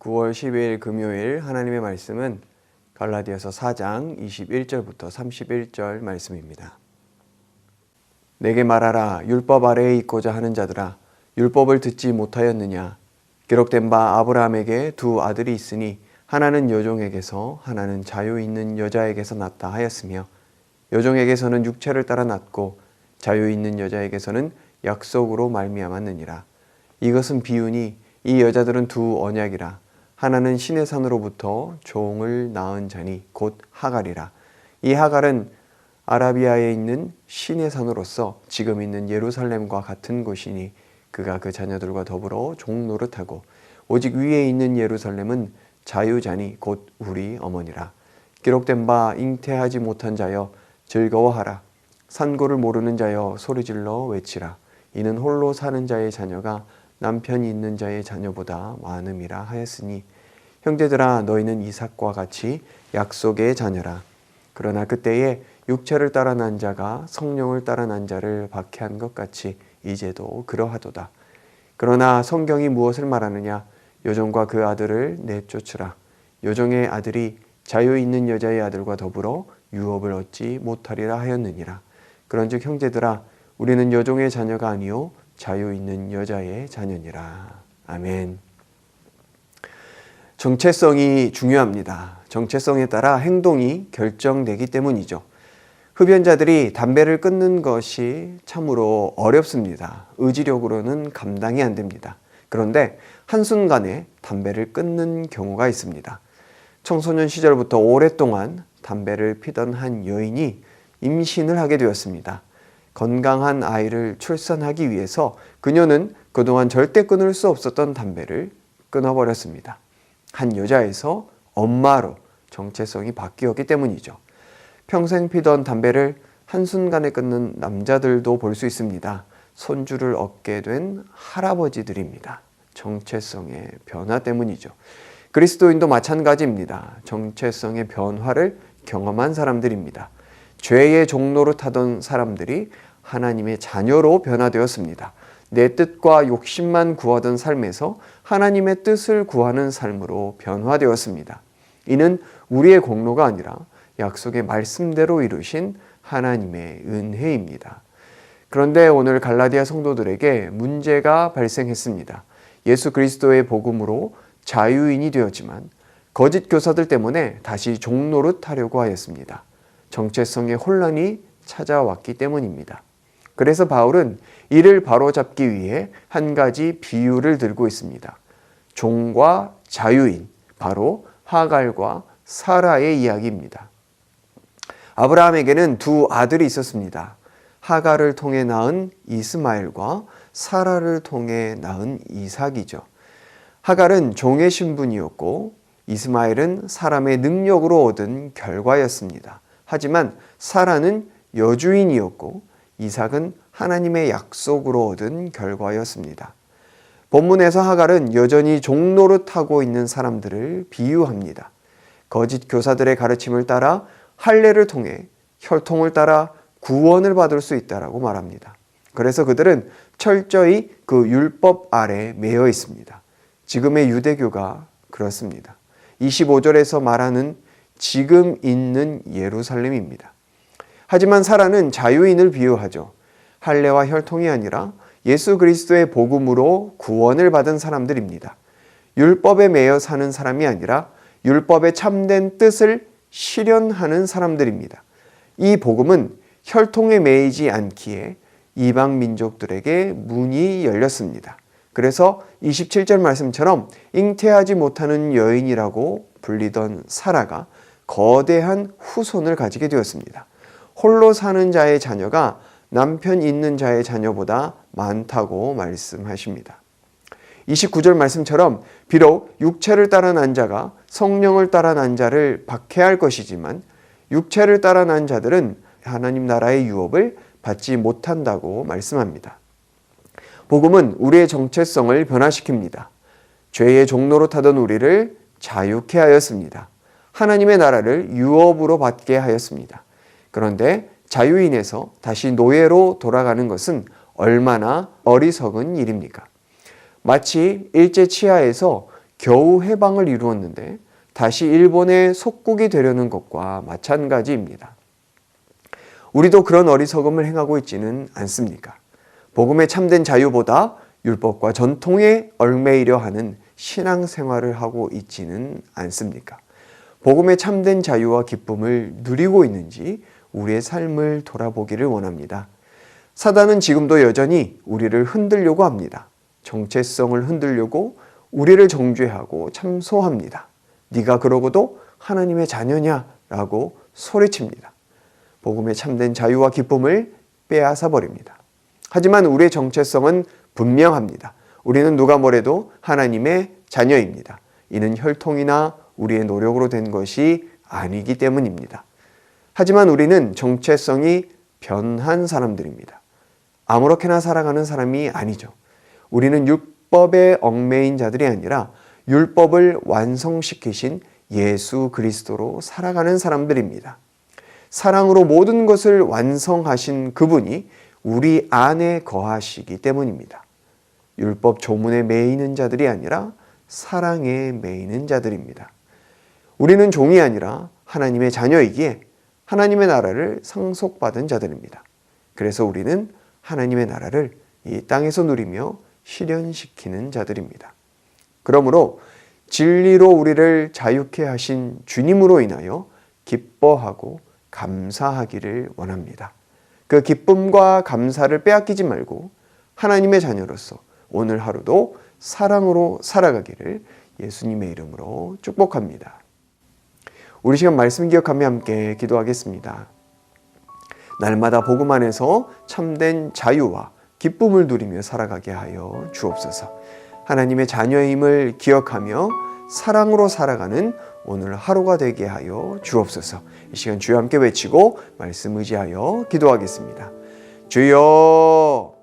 9월 10일 금요일 하나님의 말씀은 갈라디아서 4장 21절부터 31절 말씀입니다. 내게 말하라. 율법 아래에 있고자 하는 자들아, 율법을 듣지 못하였느냐? 기록된 바 아브라함에게 두 아들이 있으니 하나는 여종에게서 하나는 자유 있는 여자에게서 났다 하였으며, 여종에게서는 육체를 따라 났고 자유 있는 여자에게서는 약속으로 말미암았느니라. 이것은 비유니 이 여자들은 두 언약이라. 하나는 신의 산으로부터 종을 낳은 자니 곧 하갈이라. 이 하갈은 아라비아에 있는 신의 산으로서 지금 있는 예루살렘과 같은 곳이니 그가 그 자녀들과 더불어 종 노릇하고, 오직 위에 있는 예루살렘은 자유자니 곧 우리 어머니라. 기록된 바 잉태하지 못한 자여 즐거워하라. 산고를 모르는 자여 소리질러 외치라. 이는 홀로 사는 자의 자녀가 남편이 있는 자의 자녀보다 많음이라 하였으니, 형제들아 너희는 이삭과 같이 약속의 자녀라. 그러나 그때에 육체를 따라 난 자가 성령을 따라 난 자를 박해한 것 같이 이제도 그러하도다. 그러나 성경이 무엇을 말하느냐? 여종과 그 아들을 내쫓으라. 여종의 아들이 자유 있는 여자의 아들과 더불어 유업을 얻지 못하리라 하였느니라. 그런즉 형제들아 우리는 여종의 자녀가 아니요 자유 있는 여자의 자녀니라. 아멘. 정체성이 중요합니다. 정체성에 따라 행동이 결정되기 때문이죠. 흡연자들이 담배를 끊는 것이 참으로 어렵습니다. 의지력으로는 감당이 안 됩니다. 그런데 한순간에 담배를 끊는 경우가 있습니다. 청소년 시절부터 오랫동안 담배를 피던 한 여인이 임신을 하게 되었습니다. 건강한 아이를 출산하기 위해서 그녀는 그동안 절대 끊을 수 없었던 담배를 끊어버렸습니다. 한 여자에서 엄마로 정체성이 바뀌었기 때문이죠. 평생 피던 담배를 한순간에 끊는 남자들도 볼 수 있습니다. 손주를 얻게 된 할아버지들입니다. 정체성의 변화 때문이죠. 그리스도인도 마찬가지입니다. 정체성의 변화를 경험한 사람들입니다. 죄의 종로로 타던 사람들이 하나님의 자녀로 변화되었습니다. 내 뜻과 욕심만 구하던 삶에서 하나님의 뜻을 구하는 삶으로 변화되었습니다. 이는 우리의 공로가 아니라 약속의 말씀대로 이루신 하나님의 은혜입니다. 그런데 오늘 갈라디아 성도들에게 문제가 발생했습니다. 예수 그리스도의 복음으로 자유인이 되었지만 거짓 교사들 때문에 다시 종노릇하려고 하였습니다. 정체성의 혼란이 찾아왔기 때문입니다. 그래서 바울은 이를 바로잡기 위해 한 가지 비유를 들고 있습니다. 종과 자유인, 바로 하갈과 사라의 이야기입니다. 아브라함에게는 두 아들이 있었습니다. 하갈을 통해 낳은 이스마엘과 사라를 통해 낳은 이삭이죠. 하갈은 종의 신분이었고 이스마엘은 사람의 능력으로 얻은 결과였습니다. 하지만 사라는 여주인이었고 이삭은 하나님의 약속으로 얻은 결과였습니다. 본문에서 하갈은 여전히 종노릇하고 있는 사람들을 비유합니다. 거짓 교사들의 가르침을 따라 할례를 통해 혈통을 따라 구원을 받을 수 있다라고 말합니다. 그래서 그들은 철저히 그 율법 아래 매여 있습니다. 지금의 유대교가 그렇습니다. 25절에서 말하는 지금 있는 예루살렘입니다. 하지만 사라는 자유인을 비유하죠. 할례와 혈통이 아니라 예수 그리스도의 복음으로 구원을 받은 사람들입니다. 율법에 매여 사는 사람이 아니라 율법의 참된 뜻을 실현하는 사람들입니다. 이 복음은 혈통에 매이지 않기에 이방 민족들에게 문이 열렸습니다. 그래서 27절 말씀처럼 잉태하지 못하는 여인이라고 불리던 사라가 거대한 후손을 가지게 되었습니다. 홀로 사는 자의 자녀가 남편 있는 자의 자녀보다 많다고 말씀하십니다. 29절 말씀처럼 비록 육체를 따라 난 자가 성령을 따라 난 자를 박해할 것이지만 육체를 따라 난 자들은 하나님 나라의 유업을 받지 못한다고 말씀합니다. 복음은 우리의 정체성을 변화시킵니다. 죄의 종로로 타던 우리를 자유케 하였습니다. 하나님의 나라를 유업으로 받게 하였습니다. 그런데 자유인에서 다시 노예로 돌아가는 것은 얼마나 어리석은 일입니까? 마치 일제 치하에서 겨우 해방을 이루었는데 다시 일본의 속국이 되려는 것과 마찬가지입니다. 우리도 그런 어리석음을 행하고 있지는 않습니까? 복음의 참된 자유보다 율법과 전통에 얽매이려 하는 신앙생활을 하고 있지는 않습니까? 복음의 참된 자유와 기쁨을 누리고 있는지 우리의 삶을 돌아보기를 원합니다. 사단은 지금도 여전히 우리를 흔들려고 합니다. 정체성을 흔들려고 우리를 정죄하고 참소합니다. 네가 그러고도 하나님의 자녀냐? 라고 소리칩니다. 복음의 참된 자유와 기쁨을 빼앗아 버립니다. 하지만 우리의 정체성은 분명합니다. 우리는 누가 뭐래도 하나님의 자녀입니다. 이는 혈통이나 우리의 노력으로 된 것이 아니기 때문입니다. 하지만 우리는 정체성이 변한 사람들입니다. 아무렇게나 살아가는 사람이 아니죠. 우리는 율법에 얽매인 자들이 아니라 율법을 완성시키신 예수 그리스도로 살아가는 사람들입니다. 사랑으로 모든 것을 완성하신 그분이 우리 안에 거하시기 때문입니다. 율법 조문에 매이는 자들이 아니라 사랑에 매이는 자들입니다. 우리는 종이 아니라 하나님의 자녀이기에 하나님의 나라를 상속받은 자들입니다. 그래서 우리는 하나님의 나라를 이 땅에서 누리며 실현시키는 자들입니다. 그러므로 진리로 우리를 자유케 하신 주님으로 인하여 기뻐하고 감사하기를 원합니다. 그 기쁨과 감사를 빼앗기지 말고 하나님의 자녀로서 오늘 하루도 사랑으로 살아가기를 예수님의 이름으로 축복합니다. 우리 시간 말씀 기억하며 함께 기도하겠습니다. 날마다 복음 안에서 참된 자유와 기쁨을 누리며 살아가게 하여 주옵소서. 하나님의 자녀임을 기억하며 사랑으로 살아가는 오늘 하루가 되게 하여 주옵소서. 이 시간 주여 함께 외치고 말씀 의지하여 기도하겠습니다. 주여.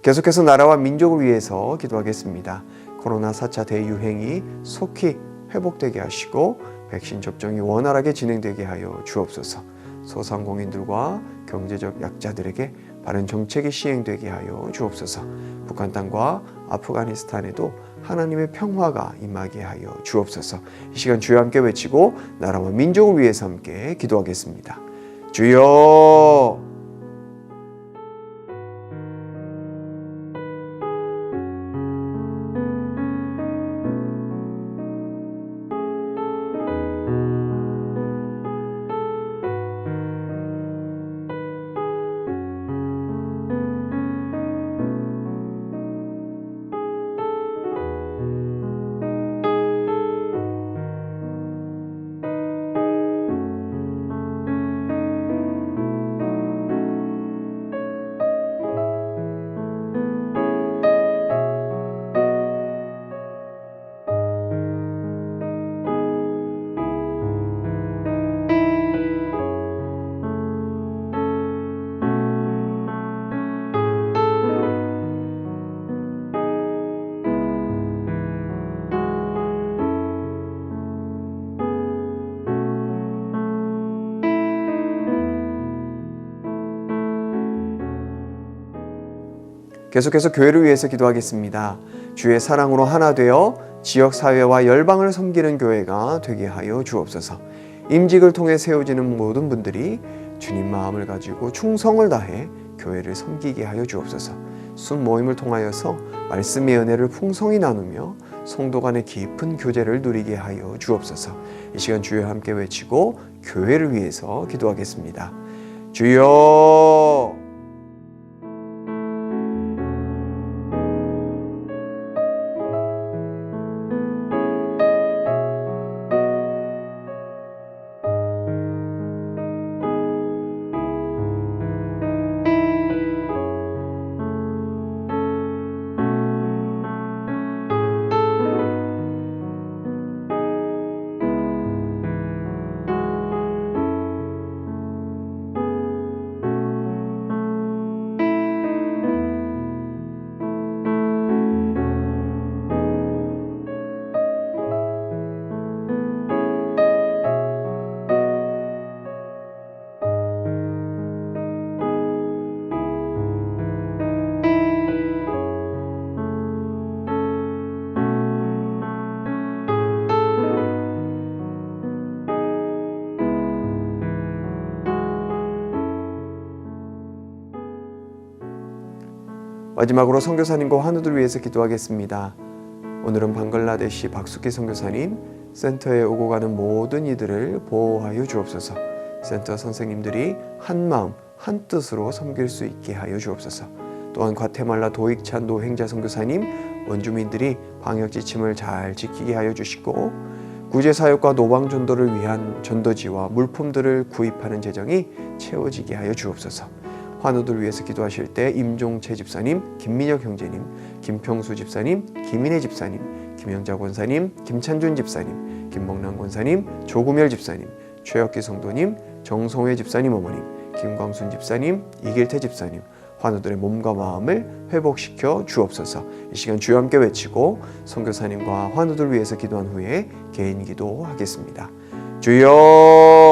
계속해서 나라와 민족을 위해서 기도하겠습니다. 코로나 4차 대유행이 속히 회복되게 하시고 백신 접종이 원활하게 진행되게 하여 주옵소서. 소상공인들과 경제적 약자들에게 바른 정책이 시행되게 하여 주옵소서. 북한 땅과 아프가니스탄에도 하나님의 평화가 임하게 하여 주옵소서. 이 시간 주여 함께 외치고 나라와 민족을 위해서 함께 기도하겠습니다. 주여. 계속해서 교회를 위해서 기도하겠습니다. 주의 사랑으로 하나 되어 지역사회와 열방을 섬기는 교회가 되게 하여 주옵소서. 임직을 통해 세워지는 모든 분들이 주님 마음을 가지고 충성을 다해 교회를 섬기게 하여 주옵소서. 순모임을 통하여서 말씀의 은혜를 풍성히 나누며 성도 간의 깊은 교제를 누리게 하여 주옵소서. 이 시간 주여 함께 외치고 교회를 위해서 기도하겠습니다. 주여! 마지막으로 선교사님과 환우들 위해서 기도하겠습니다. 오늘은 방글라데시 박수기 선교사님, 센터에 오고 가는 모든 이들을 보호하여 주옵소서. 센터 선생님들이 한 마음 한 뜻으로 섬길 수 있게 하여 주옵소서. 또한 과테말라 도익찬 노행자 선교사님, 원주민들이 방역 지침을 잘 지키게 하여 주시고 구제사역과 노방전도를 위한 전도지와 물품들을 구입하는 재정이 채워지게 하여 주옵소서. 환우들 위해서 기도하실 때 임종채 집사님, 김민혁 형제님, 김평수 집사님, 김인혜 집사님, 김영자 권사님, 김찬준 집사님, 김목란 권사님, 조구멸 집사님, 최혁기 성도님, 정성회 집사님 어머님, 김광순 집사님, 이길태 집사님, 환우들의 몸과 마음을 회복시켜 주옵소서. 이 시간 주여 함께 외치고 선교사님과 환우들 위해서 기도한 후에 개인 기도하겠습니다. 주여!